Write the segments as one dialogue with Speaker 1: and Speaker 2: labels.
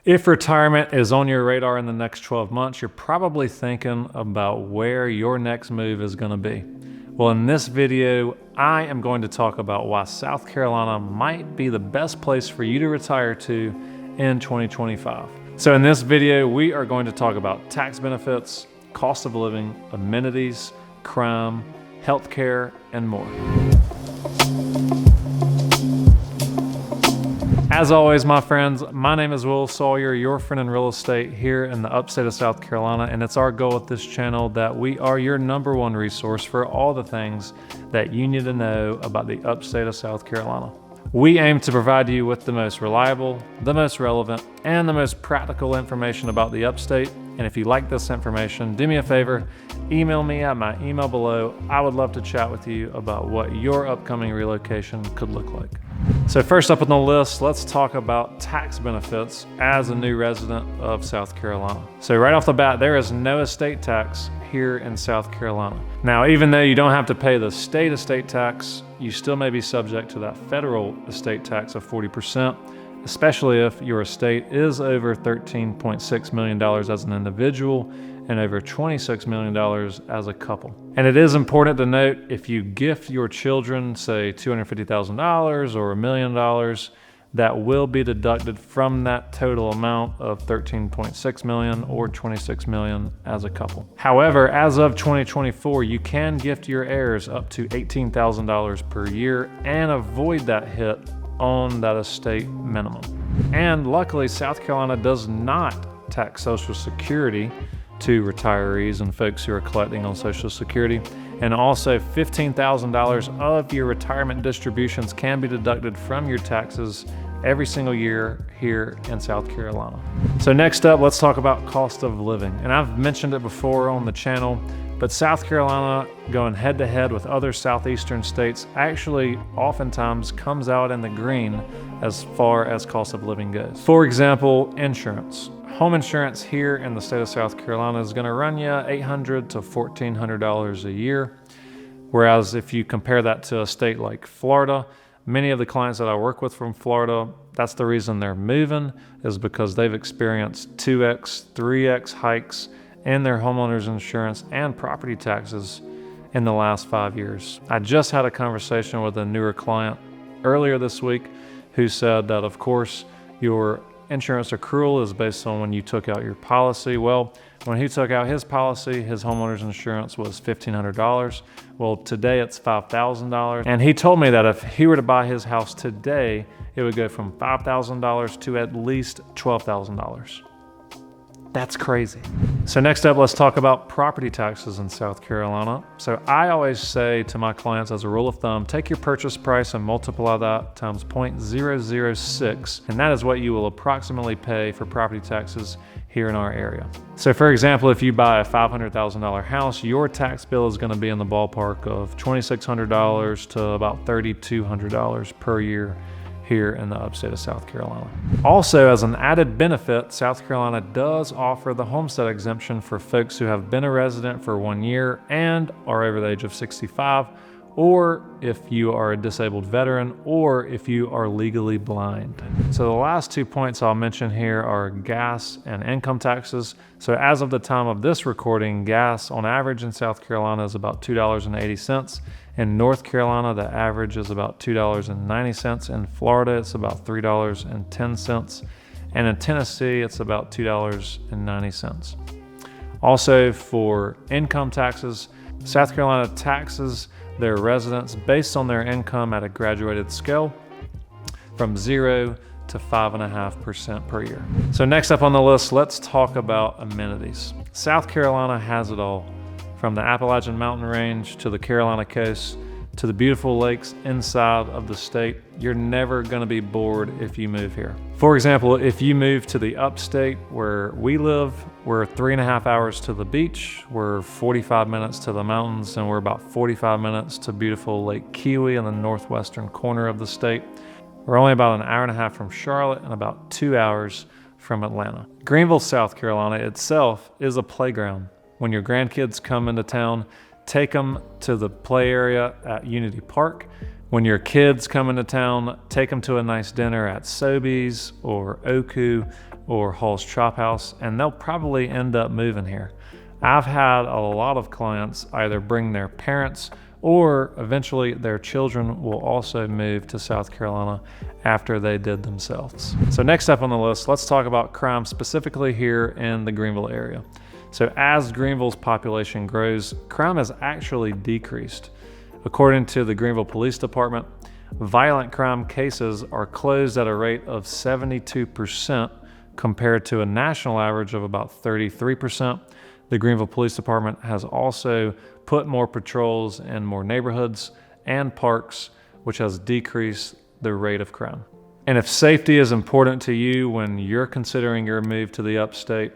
Speaker 1: If retirement is on your radar in the next 12 months, you're probably thinking about where your next move is going to be. Well, in this video, I am going to talk about why South Carolina might be the best place for you to retire to in 2025. So in this video, we are going to talk about tax benefits, cost of living, amenities, crime, healthcare, and more. As always, my friends, my name is Sawyer, your friend in real estate here in the upstate of South Carolina, and it's our goal at this channel that we are your #1 resource for all the things that you need to know about the upstate of South Carolina. We aim to provide you with the most reliable, the most relevant, and the most practical information about the upstate. And if you like this information, do me a favor, email me at my email below. I would love to chat with you about what your upcoming relocation could look like. So first up on the list, let's talk about tax benefits as a new resident of South Carolina. So right off the bat, there is no estate tax here in South Carolina. Now, even though you don't have to pay the state estate tax, you still may be subject to that federal estate tax of 40%, especially if your estate is over $13.6 million as an individual and over $26 million as a couple. And it is important to note, if you gift your children, say $250,000 or $1 million, that will be deducted from that total amount of $13.6 million or $26 million as a couple. However, as of 2024, you can gift your heirs up to $18,000 per year and avoid that hit on that estate minimum. And luckily, South Carolina does not tax Social Security to retirees and folks who are collecting on Social Security. And also $15,000 of your retirement distributions can be deducted from your taxes every single year here in South Carolina. So next up, let's talk about cost of living. And I've mentioned it before on the channel, but South Carolina, going head to head with other southeastern states, actually oftentimes comes out in the green as far as cost of living goes. For example, insurance. Home insurance here in the state of South Carolina is going to run you $800 to $1,400 a year. Whereas if you compare that to a state like Florida, many of the clients that I work with from Florida, that's the reason they're moving, is because they've experienced 2x, 3x hikes in their homeowners insurance and property taxes in the last 5 years. I just had a conversation with a newer client earlier this week who said that, of course, your insurance accrual is based on when you took out your policy. Well, when he took out his policy, his homeowner's insurance was $1,500. Well, today it's $5,000. And he told me that if he were to buy his house today, it would go from $5,000 to at least $12,000. That's crazy. So next up, let's talk about property taxes in South Carolina. So I always say to my clients, as a rule of thumb, take your purchase price and multiply that times 0.006, and that is what you will approximately pay for property taxes here in our area. So for example, if you buy a $500,000 house, your tax bill is gonna be in the ballpark of $2,600 to about $3,200 per year here in the upstate of South Carolina. Also, as an added benefit, South Carolina does offer the Homestead Exemption for folks who have been a resident for 1 year and are over the age of 65, or if you are a disabled veteran, or if you are legally blind. So the last 2 points I'll mention here are gas and income taxes. So as of the time of this recording, gas on average in South Carolina is about $2.80. In North Carolina, the average is about $2.90. In Florida, it's about $3.10. And in Tennessee, it's about $2.90. Also, for income taxes, South Carolina taxes their residents based on their income at a graduated scale from 0 to 5.5% per year. So next up on the list, let's talk about amenities. South Carolina has it all, from the Appalachian Mountain Range to the Carolina coast to the beautiful lakes inside of the state. You're never gonna be bored if you move here. For example, if you move to the upstate where we live, we're 3.5 hours to the beach, we're 45 minutes to the mountains, and we're about 45 minutes to beautiful Lake Kiwi in the northwestern corner of the state. We're only about 1.5 hours from Charlotte and about 2 hours from Atlanta. Greenville, South Carolina itself is a playground. When your grandkids come into town, take them to the play area at Unity Park. When your kids come into town, take them to a nice dinner at Sobeys or Oku or Hall's Chop House, and they'll probably end up moving here. I've had a lot of clients either bring their parents or eventually their children will also move to South Carolina after they did themselves. So next up on the list, let's talk about crime specifically here in the Greenville area. So as Greenville's population grows, crime has actually decreased. According to the Greenville Police Department, violent crime cases are closed at a rate of 72% compared to a national average of about 33%. The Greenville Police Department has also put more patrols in more neighborhoods and parks, which has decreased the rate of crime. And if safety is important to you when you're considering your move to the Upstate,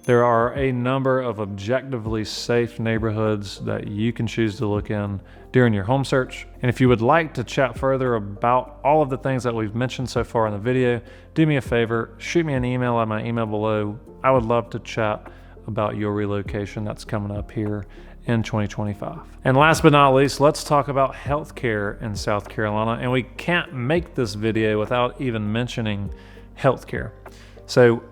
Speaker 1: there are a number of objectively safe neighborhoods that you can choose to look in during your home search. And if you would like to chat further about all of the things that we've mentioned so far in the video, do me a favor, shoot me an email at my email below. I would love to chat about your relocation that's coming up here in 2025. And last but not least, let's talk about healthcare in South Carolina. And we can't make this video without even mentioning healthcare. So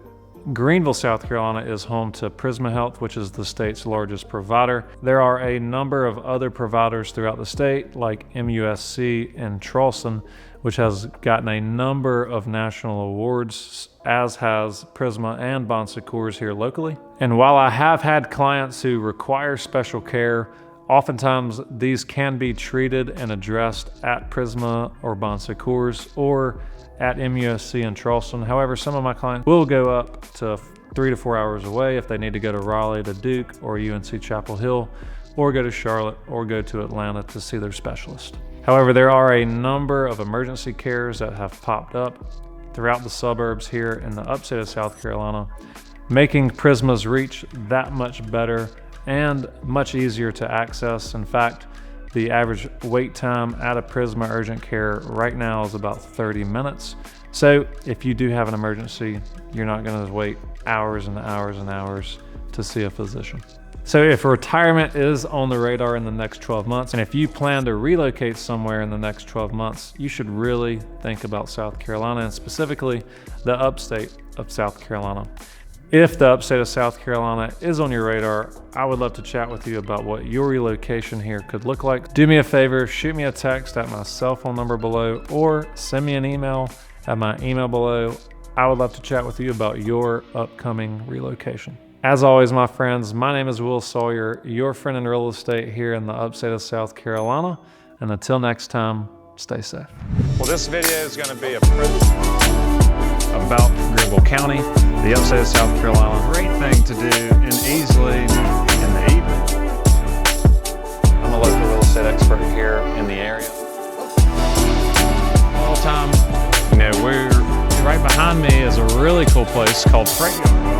Speaker 1: Greenville, South Carolina is home to Prisma Health, which is the state's largest provider. There are a number of other providers throughout the state, like MUSC in Charleston, which has gotten a number of national awards, as has Prisma and Bon Secours here locally. And while I have had clients who require special care, oftentimes these can be treated and addressed at Prisma or Bon Secours or at MUSC in Charleston. However, some of my clients will go up to 3 to 4 hours away if they need to go to Raleigh, to Duke, or UNC Chapel Hill, or go to Charlotte, or go to Atlanta to see their specialist. However, there are a number of emergency cares that have popped up throughout the suburbs here in the upstate of South Carolina, making Prisma's reach that much better and much easier to access. In fact, the average wait time at a Prisma urgent care right now is about 30 minutes. So if you do have an emergency, you're not going to wait hours and hours and hours to see a physician. So if retirement is on the radar in the next 12 months, and if you plan to relocate somewhere in the next 12 months, you should really think about South Carolina, and specifically the upstate of South Carolina. If the upstate of South Carolina is on your radar, I would love to chat with you about what your relocation here could look like. Do me a favor, shoot me a text at my cell phone number below, or send me an email at my email below. I would love to chat with you about your upcoming relocation. As always, my friends, my name is Will Sawyer, your friend in real estate here in the upstate of South Carolina. And until next time, stay safe. Well, this video is going to be about Greenville County, the upstate of South Carolina. Great thing to do and easily in the evening. I'm a local real estate expert here in the area. All the time, we're right behind me is a really cool place called Freight Yard.